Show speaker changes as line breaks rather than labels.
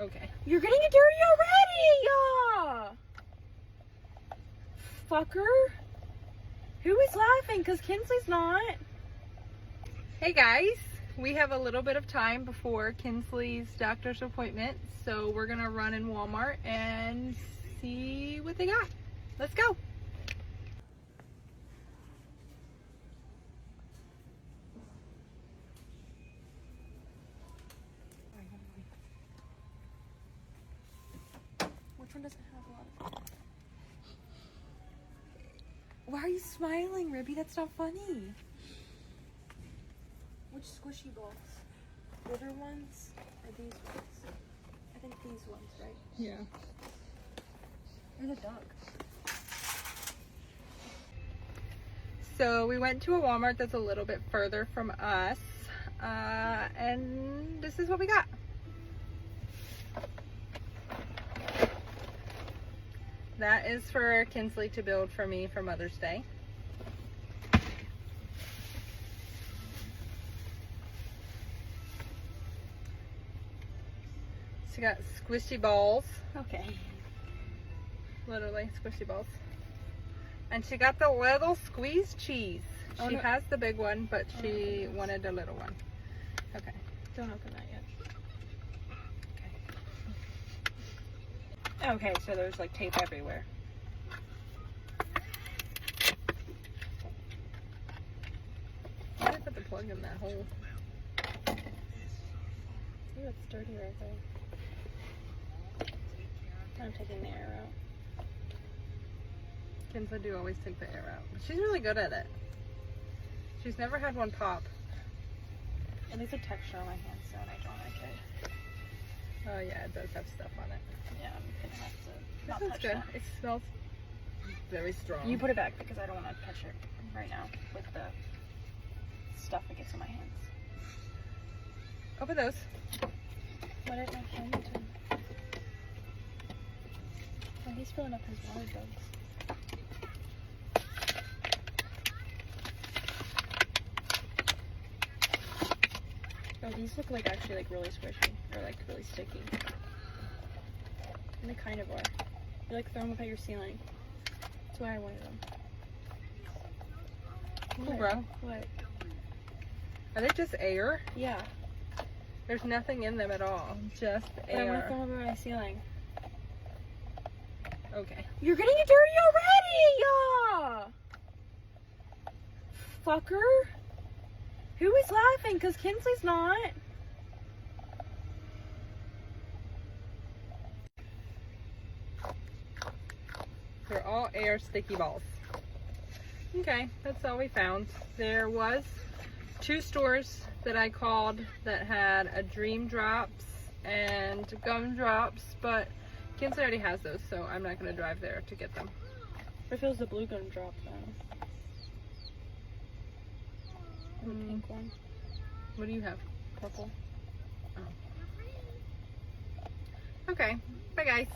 Okay.
You're getting it dirty already! Fucker. Who is laughing? Because Kinsley's not.
Hey guys, we have a little bit of time before Kinsley's doctor's appointment, so we're gonna run in Walmart and see what they got. Let's go.
Which one doesn't have a lot of... Why are you smiling, Ribby? That's not funny. Which squishy balls? Liver ones or these ones? I think these ones, right?
Yeah.
There's a dog.
So we went to a Walmart that's a little bit further from us, and this is what we got. That is for Kinsley to build for me for Mother's Day. She got squishy balls,
Okay.
literally squishy balls. And she got the little squeeze cheese.
Oh,
She
no.
has the big one, but she wanted a little one. Okay.
Don't open that yet. Okay, so there's like tape everywhere.
Why did I put the plug in that hole?
Ooh, it's dirty right there. I'm taking the air out.
Kinsley do always take the air out. But she's really good at it. She's never had one pop.
It needs a texture on my hands, so I don't like it.
Oh yeah, it does have stuff on it.
Yeah, I'm gonna have to not
This is
touch
good.
that.
It smells very strong.
You put it back because I don't want to touch it right now with the stuff that gets in my hands.
Open those.
What did my hand do? Oh, he's filling up his water jugs. Oh, these look like actually like really squishy or like really sticky. And they kind of are. You like throw them up at your ceiling. That's why I wanted them.
Cool, bro.
What?
Are they just air?
Yeah.
There's nothing in them at all. Just
But I want to
air.
throw them up at my ceiling.
Okay.
You're getting it dirty already! Fucker. Who is laughing? Because Kinsley's not.
They're all air sticky balls. Okay, that's all we found. There was 2 stores that I called that had a Dream Drops and Gum Drops, but Kinsley already has those, so I'm not going to drive there to get them.
What if it was the blue gum drop though? Or the pink one?
What do you have?
Purple.
Okay, bye guys.